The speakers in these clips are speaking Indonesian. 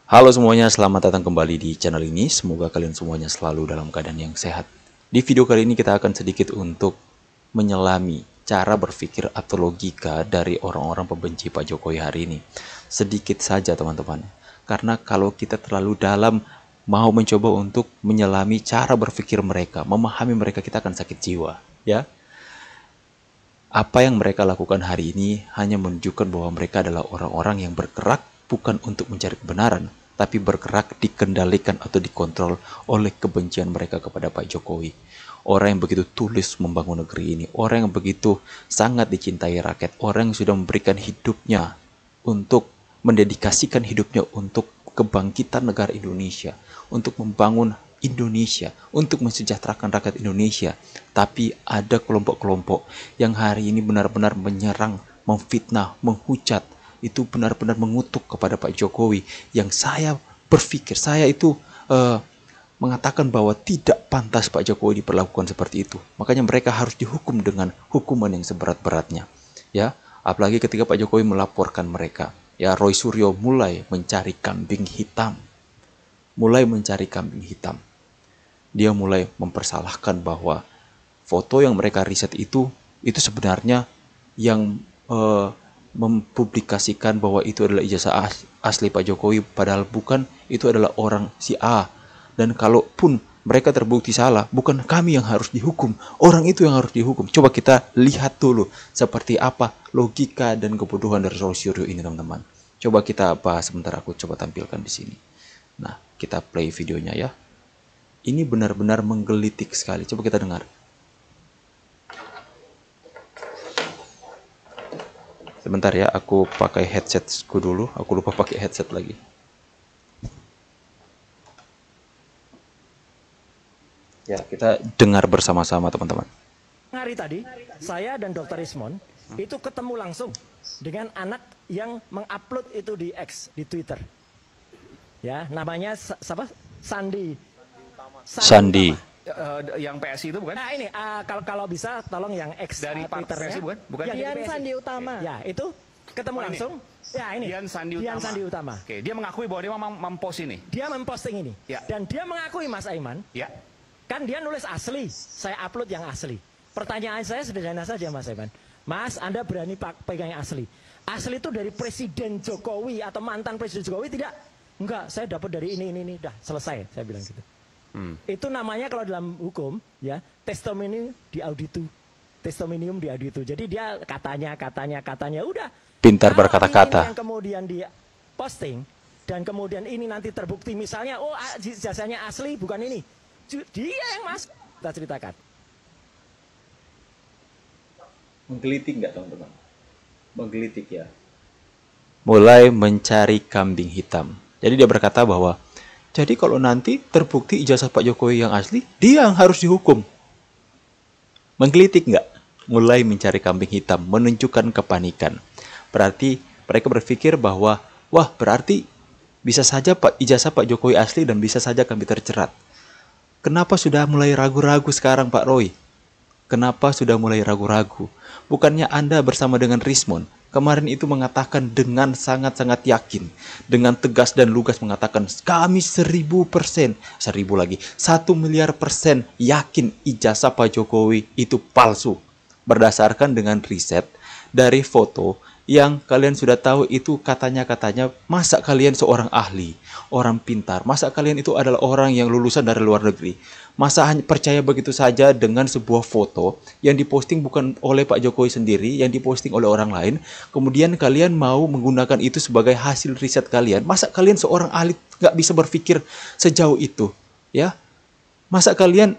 Halo semuanya, selamat datang kembali di channel ini. Semoga kalian semuanya selalu dalam keadaan yang sehat. Di video kali ini kita akan sedikit untuk menyelami cara berpikir atau logika dari orang-orang pembenci Pak Jokowi hari ini. Sedikit saja teman-teman. Karena kalau kita terlalu dalam mau mencoba untuk menyelami cara berpikir mereka, memahami mereka, kita akan sakit jiwa, ya. Apa yang mereka lakukan hari ini hanya menunjukkan bahwa mereka adalah orang-orang yang bergerak bukan untuk mencari kebenaran, tapi bergerak dikendalikan atau dikontrol oleh kebencian mereka kepada Pak Jokowi. Orang yang begitu tulus membangun negeri ini, orang yang begitu sangat dicintai rakyat, orang yang sudah memberikan hidupnya untuk mendedikasikan hidupnya untuk kebangkitan negara Indonesia, untuk membangun Indonesia, untuk mensejahterakan rakyat Indonesia. Tapi ada kelompok-kelompok yang hari ini benar-benar menyerang, memfitnah, menghujat, itu benar-benar mengutuk kepada Pak Jokowi, yang saya berpikir, saya itu mengatakan bahwa tidak pantas Pak Jokowi diperlakukan seperti itu. Makanya mereka harus dihukum dengan hukuman yang seberat-beratnya. Ya, apalagi ketika Pak Jokowi melaporkan mereka. Ya, Roy Suryo mulai mencari kambing hitam. Dia mulai mempersalahkan bahwa foto yang mereka riset itu sebenarnya yang mempublikasikan bahwa itu adalah ijazah asli Pak Jokowi, padahal bukan, itu adalah orang si A. Dan kalaupun mereka terbukti salah, bukan kami yang harus dihukum, orang itu yang harus dihukum. Coba kita lihat dulu seperti apa logika dan kebodohan dari Roy Suryo ini, teman-teman. Coba kita bahas sebentar, aku coba tampilkan di sini. Nah, kita play videonya ya. Ini benar-benar menggelitik sekali. Coba kita dengar. Sebentar ya, aku pakai headsetku dulu. Aku lupa pakai headset lagi. Ya, kita dengar bersama-sama teman-teman. Hari tadi, saya dan Dr. Ismon itu ketemu langsung dengan anak yang mengupload itu di X, di Twitter. Ya, namanya siapa? Sandi. Yang PSI itu bukan? Nah ini kalau bisa tolong yang X Dari Twitternya. PSI bukan? Bukan. Ya, Dian dari PSI. Sandi Utama. Ya, itu ketemu Oh, ini. langsung. Ya, ini. Dian Sandi Utama. Oke, dia mengakui bahwa dia mempost ini. Dia memposting ini. Ya. Dan dia mengakui, Mas Aiman, Ya. kan dia nulis asli, saya upload yang asli. Pertanyaan saya sederhana saja, Mas Aiman. Mas, Anda berani pegang yang asli? Asli itu dari Presiden Jokowi atau mantan Presiden Jokowi tidak? Enggak, saya dapat dari ini, dah selesai, saya bilang gitu. Itu namanya kalau dalam hukum, ya, testimonium di auditu. Testimonium di auditu. Jadi dia katanya, udah. Pintar Kalau berkata-kata. ini yang kemudian dia posting, dan kemudian ini nanti terbukti misalnya, oh jasanya asli, bukan ini. Dia yang masuk, kita ceritakan. Menggelitik nggak teman-teman? Menggelitik ya. Mulai mencari kambing hitam. Jadi dia berkata bahwa, jadi kalau nanti terbukti ijazah Pak Jokowi yang asli, dia yang harus dihukum. Menggelitik nggak? Mulai mencari kambing hitam, menunjukkan kepanikan. Berarti mereka berpikir bahwa, wah berarti bisa saja ijazah Pak Jokowi asli dan bisa saja kami terjerat. Kenapa sudah mulai ragu-ragu sekarang Pak Roy? Kenapa sudah mulai ragu-ragu? Bukannya Anda bersama dengan Rismon kemarin itu mengatakan dengan sangat-sangat yakin, dengan tegas dan lugas mengatakan kami 1000%, 1 miliar persen yakin ijazah Pak Jokowi itu palsu. Berdasarkan dengan riset dari foto yang kalian sudah tahu itu katanya, masa kalian seorang ahli, orang pintar, masa kalian itu adalah orang yang lulusan dari luar negeri, masa hanya percaya begitu saja dengan sebuah foto yang diposting bukan oleh Pak Jokowi sendiri, yang diposting oleh orang lain, kemudian kalian mau menggunakan itu sebagai hasil riset kalian? Masa kalian seorang ahli nggak bisa berpikir sejauh itu? Ya, masa kalian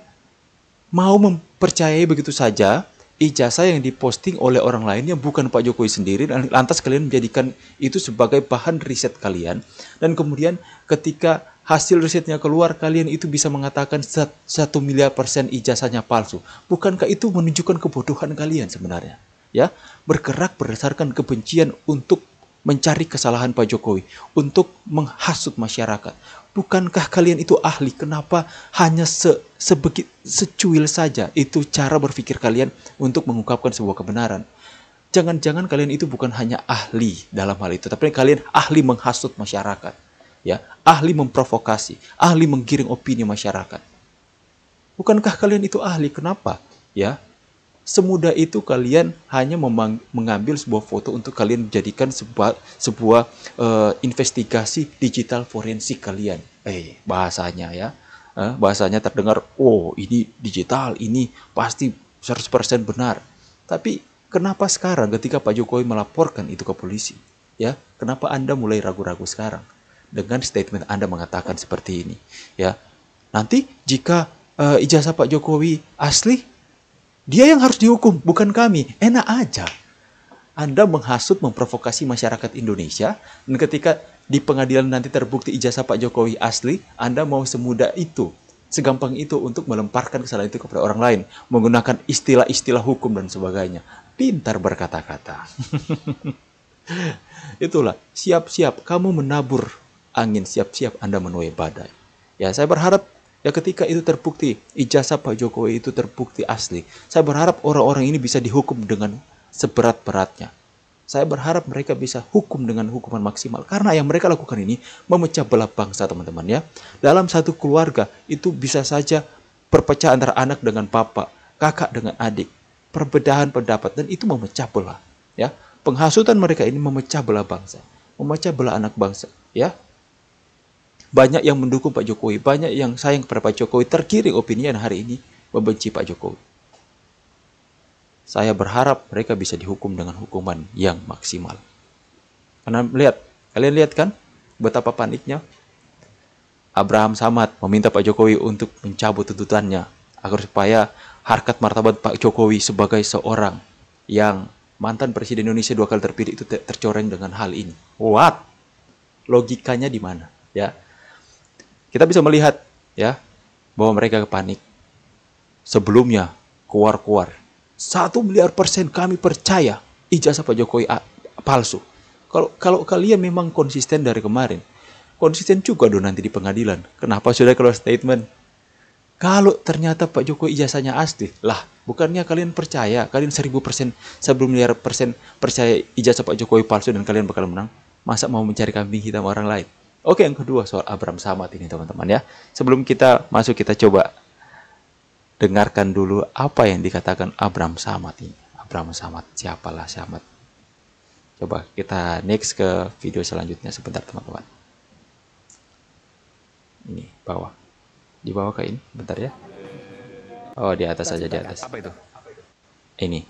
mau mempercayai begitu saja ijazah yang diposting oleh orang lain yang bukan Pak Jokowi sendiri, dan lantas kalian menjadikan itu sebagai bahan riset kalian, dan kemudian ketika hasil risetnya keluar kalian itu bisa mengatakan 1 miliar persen ijazahnya palsu? Bukankah itu menunjukkan kebodohan kalian sebenarnya? Ya, bergerak berdasarkan kebencian untuk mencari kesalahan Pak Jokowi, untuk menghasut masyarakat. Bukankah kalian itu ahli? Kenapa hanya secuil saja itu cara berpikir kalian untuk mengungkapkan sebuah kebenaran? Jangan-jangan kalian itu bukan hanya ahli dalam hal itu, tapi kalian ahli menghasut masyarakat. ya, ahli memprovokasi, ahli menggiring opini masyarakat. Bukankah kalian itu ahli? Kenapa? Ya, semudah itu kalian hanya mengambil sebuah foto untuk kalian jadikan sebuah investigasi digital forensik kalian. Bahasanya ya. Bahasanya terdengar, oh ini digital, ini pasti 100% benar. Tapi kenapa sekarang ketika Pak Jokowi melaporkan itu ke polisi? Ya, kenapa Anda mulai ragu-ragu sekarang? Dengan statement Anda mengatakan seperti ini. Ya, nanti jika ijazah Pak Jokowi asli, dia yang harus dihukum, bukan kami. Enak aja. Anda menghasut, memprovokasi masyarakat Indonesia, dan ketika di pengadilan nanti terbukti ijazah Pak Jokowi asli, Anda mau semudah itu, segampang itu untuk melemparkan kesalahan itu kepada orang lain, menggunakan istilah-istilah hukum dan sebagainya. Pintar berkata-kata. Itulah, siap-siap kamu menabur angin, siap-siap Anda menuai badai. Ya, saya berharap ya ketika itu terbukti, ijazah Pak Jokowi itu terbukti asli, saya berharap orang-orang ini bisa dihukum dengan seberat-beratnya. Saya berharap mereka bisa hukum dengan hukuman maksimal. Karena yang mereka lakukan ini memecah belah bangsa, teman-teman ya. Dalam satu keluarga itu bisa saja perpecahan antara anak dengan bapak, kakak dengan adik, perbedaan pendapat, dan itu memecah belah. Ya, penghasutan mereka ini memecah belah bangsa, memecah belah anak bangsa. Ya, banyak yang mendukung Pak Jokowi, banyak yang sayang kepada Pak Jokowi, tergiring opini yang hari ini membenci Pak Jokowi. Saya berharap mereka bisa dihukum dengan hukuman yang maksimal. Karena kalian lihat kan betapa paniknya Abraham Samad meminta Pak Jokowi untuk mencabut tuntutannya agar supaya harkat martabat Pak Jokowi sebagai seorang yang mantan Presiden Indonesia 2 kali terpilih itu tercoreng dengan hal ini. What? Logikanya di mana? Ya, kita bisa melihat ya bahwa mereka panik. Sebelumnya keluar 1 miliar % kami percaya ijazah Pak Jokowi palsu. Kalau kalian memang konsisten dari kemarin, konsisten juga dong nanti di pengadilan. Kenapa sudah keluar statement? Kalau ternyata Pak Jokowi ijazahnya asli, lah bukannya kalian percaya, kalian 1000%, 1 miliar % percaya ijazah Pak Jokowi palsu dan kalian bakal menang? Masa mau mencari kambing hitam orang lain? Oke, yang kedua soal Abraham Samad ini teman-teman ya. Sebelum kita masuk, kita coba dengarkan dulu apa yang dikatakan Abraham Samad ini. Abraham Samad, siapalah Samad? Coba kita next ke video selanjutnya sebentar teman-teman. Ini bawah. Di bawah ke ini, bentar ya. Oh, di atas saja, di atas. Apa itu? Ini.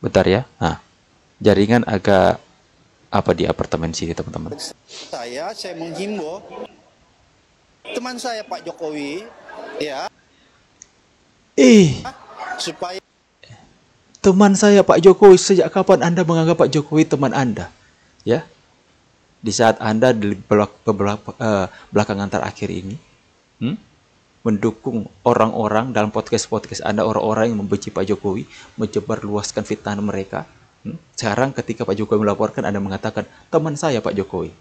Bentar ya. Nah, jaringan agak apa di apartemen sini teman-teman. Saya menghimbau teman saya Pak Jokowi ya supaya teman saya Pak Jokowi, sejak kapan Anda menganggap Pak Jokowi teman Anda? Ya, di saat Anda di belakangan terakhir ini mendukung orang-orang dalam podcast Anda, orang-orang yang membenci Pak Jokowi, menyebar luaskan fitnah mereka. Sekarang ketika Pak Jokowi melaporkan, Anda mengatakan teman saya Pak Jokowi.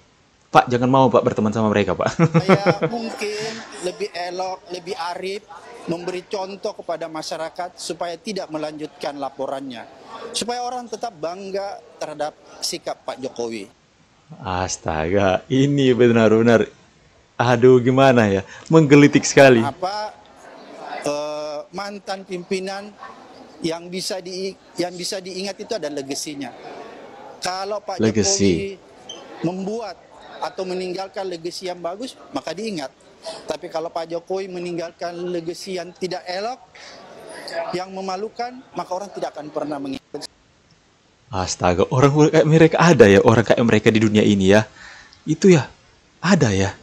Pak, jangan mau Pak berteman sama mereka Pak. saya mungkin lebih elok, lebih arif memberi contoh kepada masyarakat supaya tidak melanjutkan laporannya, supaya orang tetap bangga terhadap sikap Pak Jokowi. Astaga, ini benar-benar, aduh gimana ya, menggelitik sekali. Mantan pimpinan yang bisa diingat itu ada legasinya. Kalau Pak Jokowi membuat atau meninggalkan legasi yang bagus, maka diingat. Tapi kalau Pak Jokowi meninggalkan legasi yang tidak elok, yang memalukan, maka orang tidak akan pernah mengingat. Astaga, orang kayak mereka ada ya, orang kayak mereka di dunia ini ya. Itu ya, ada ya.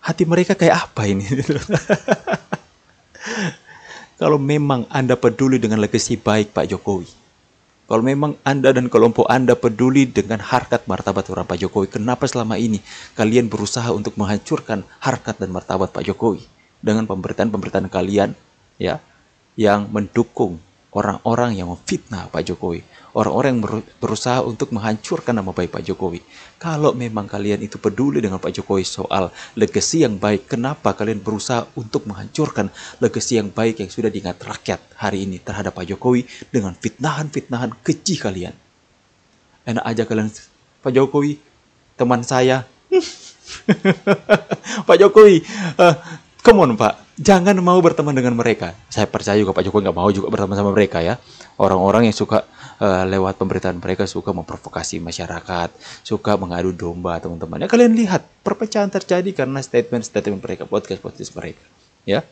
Hati mereka kayak apa ini? Kalau memang Anda peduli dengan legasi baik Pak Jokowi, kalau memang Anda dan kelompok Anda peduli dengan harkat martabat orang Pak Jokowi, kenapa selama ini kalian berusaha untuk menghancurkan harkat dan martabat Pak Jokowi dengan pemberitaan-pemberitaan kalian ya yang mendukung orang-orang yang memfitnah Pak Jokowi, orang-orang yang berusaha untuk menghancurkan nama baik Pak Jokowi. Kalau memang kalian itu peduli dengan Pak Jokowi soal legasi yang baik, kenapa kalian berusaha untuk menghancurkan legasi yang baik yang sudah diingat rakyat hari ini terhadap Pak Jokowi dengan fitnahan-fitnahan keji kalian? Enak aja kalian, Pak Jokowi teman saya. Pak Jokowi, come on Pak, jangan mau berteman dengan mereka. Saya percaya juga Pak Jokowi nggak mau juga berteman sama mereka ya. Orang-orang yang suka lewat pemberitaan mereka suka memprovokasi masyarakat, suka mengadu domba teman-teman. Ya kalian lihat perpecahan terjadi karena statement-statement mereka, podcast-podcast mereka. Ya,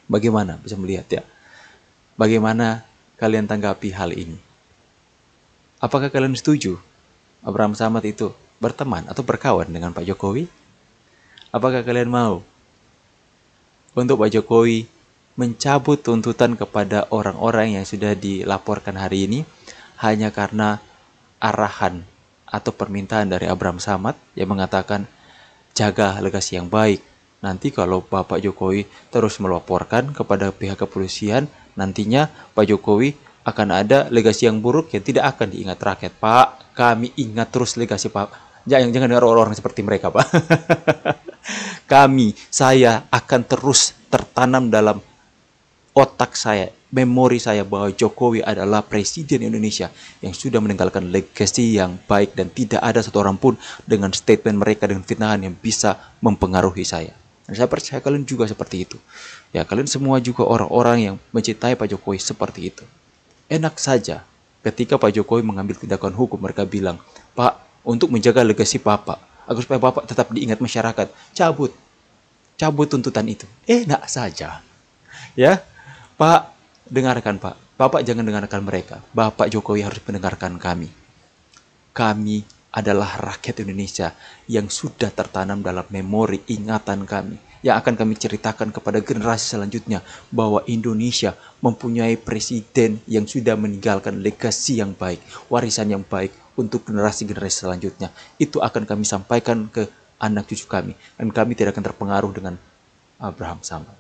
bagaimana bisa melihat ya? Bagaimana kalian tanggapi hal ini? Apakah kalian setuju Abraham Samad itu berteman atau berkawan dengan Pak Jokowi? Apakah kalian mau untuk Pak Jokowi mencabut tuntutan kepada orang-orang yang sudah dilaporkan hari ini hanya karena arahan atau permintaan dari Abraham Samad yang mengatakan jaga legasi yang baik. Nanti kalau Bapak Jokowi terus melaporkan kepada pihak kepolisian, nantinya Pak Jokowi akan ada legasi yang buruk yang tidak akan diingat rakyat. Pak, kami ingat terus legasi Pak. Jangan dengar orang-orang seperti mereka, Pak. Saya akan terus tertanam dalam otak saya, memori saya bahwa Jokowi adalah presiden Indonesia yang sudah meninggalkan legasi yang baik dan tidak ada satu orang pun dengan statement mereka dengan fitnahan yang bisa mempengaruhi saya. Dan saya percaya kalian juga seperti itu. Ya, kalian semua juga orang-orang yang mencintai Pak Jokowi seperti itu. Enak saja ketika Pak Jokowi mengambil tindakan hukum, mereka bilang, Pak, untuk menjaga legasi Bapak, agar supaya Bapak tetap diingat masyarakat, cabut tuntutan itu. Enak saja. Ya, Pak, dengarkan Pak. Bapak jangan dengarkan mereka. Bapak Jokowi harus mendengarkan kami. Kami adalah rakyat Indonesia yang sudah tertanam dalam memori ingatan kami, yang akan kami ceritakan kepada generasi selanjutnya bahwa Indonesia mempunyai presiden yang sudah meninggalkan legasi yang baik, warisan yang baik untuk generasi-generasi selanjutnya. Itu akan kami sampaikan ke anak cucu kami, dan kami tidak akan terpengaruh dengan Abraham Samad.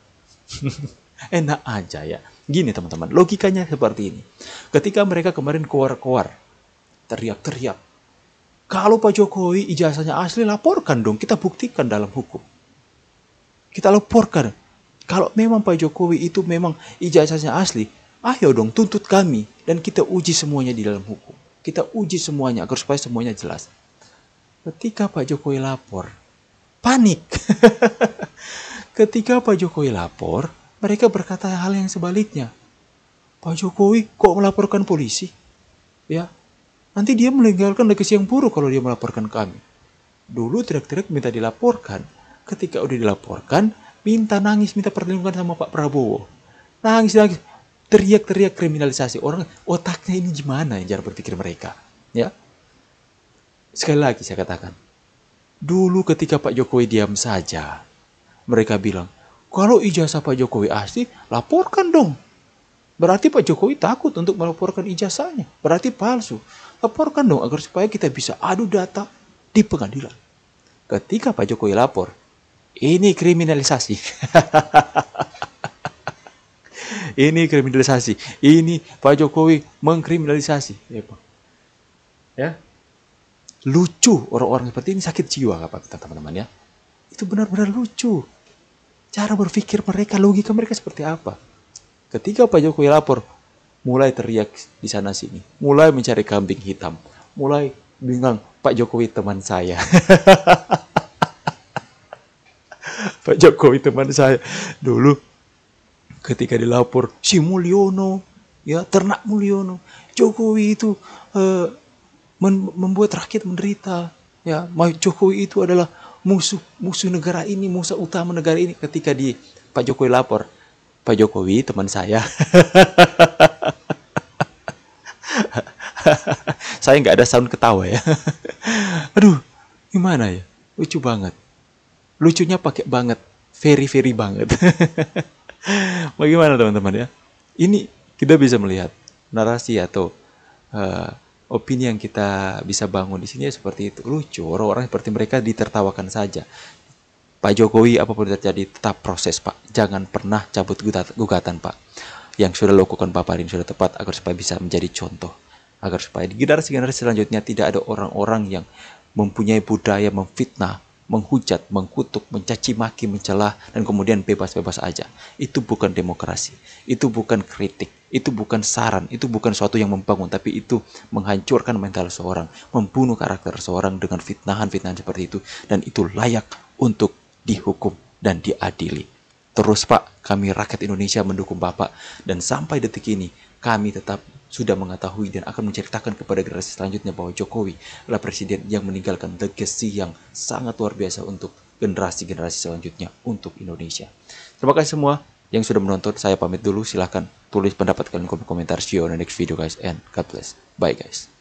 Enak aja ya. Gini teman-teman, logikanya seperti ini. Ketika mereka kemarin keluar-keluar, teriak-teriak, kalau Pak Jokowi ijazahnya asli, laporkan dong, kita buktikan dalam hukum. Kita laporkan. Kalau memang Pak Jokowi itu memang ijazahnya asli, ayo dong tuntut kami, dan kita uji semuanya di dalam hukum. Kita uji semuanya agar supaya semuanya jelas. Ketika Pak Jokowi lapor, panik. Ketika Pak Jokowi lapor, mereka berkata hal yang sebaliknya. Pak Jokowi kok melaporkan polisi? Ya, nanti dia meninggalkan legasi yang buruk kalau dia melaporkan kami. Dulu teriak-teriak minta dilaporkan. Ketika udah dilaporkan, minta nangis, minta perlindungan sama Pak Prabowo. Nangis, teriak-teriak kriminalisasi. Orang otaknya ini gimana ya cara berpikir mereka? Ya. Sekali lagi saya katakan. Dulu ketika Pak Jokowi diam saja, mereka bilang, kalau ijazah Pak Jokowi asli, laporkan dong. Berarti Pak Jokowi takut untuk melaporkan ijazahnya. Berarti palsu. Laporkan dong agar supaya kita bisa adu data di pengadilan. Ketika Pak Jokowi lapor, ini kriminalisasi. Ini kriminalisasi. Ini Pak Jokowi mengkriminalisasi. Ya. Lucu orang-orang seperti ini, sakit jiwa apa kita teman-teman ya. Itu benar-benar lucu. Cara berpikir mereka, logika mereka seperti apa. Ketika Pak Jokowi lapor, mulai teriak di sana sini, mulai mencari kambing hitam, mulai bilang Pak Jokowi teman saya. Pak Jokowi teman saya. Dulu ketika dilapor si Mulyono, ya ternak Mulyono, Jokowi itu membuat rakyat menderita. Ya, Jokowi itu adalah musuh negara ini, musuh utama negara ini. Ketika Pak Jokowi lapor, Pak Jokowi teman saya. Saya nggak ada sound ketawa ya. Aduh, gimana ya? Lucu banget. Lucunya pakai banget. Very banget. Bagaimana teman-teman ya? Ini kita bisa melihat narasi atau opini yang kita bisa bangun di sini ya seperti itu. Lucu, orang-orang seperti mereka ditertawakan saja. Pak Jokowi apapun terjadi tetap proses Pak. Jangan pernah cabut gugatan Pak. Yang sudah lakukan Bapak ini sudah tepat agar supaya bisa menjadi contoh. Agar supaya di generasi-generasi selanjutnya tidak ada orang-orang yang mempunyai budaya memfitnah, menghujat, mengkutuk, mencaci maki, mencela, dan kemudian bebas-bebas aja. Itu bukan demokrasi. Itu bukan kritik. Itu bukan saran, itu bukan suatu yang membangun, tapi itu menghancurkan mental seorang, membunuh karakter seorang dengan fitnahan-fitnahan seperti itu, dan itu layak untuk dihukum dan diadili. Terus Pak, kami rakyat Indonesia mendukung Bapak, dan sampai detik ini kami tetap sudah mengetahui dan akan menceritakan kepada generasi selanjutnya bahwa Jokowi adalah presiden yang meninggalkan legacy yang sangat luar biasa untuk generasi-generasi selanjutnya untuk Indonesia. Terima kasih semua yang sudah menonton. Saya pamit dulu. Silahkan tulis pendapat kalian di kolom komentar. See you on the next video guys, and God bless. Bye guys.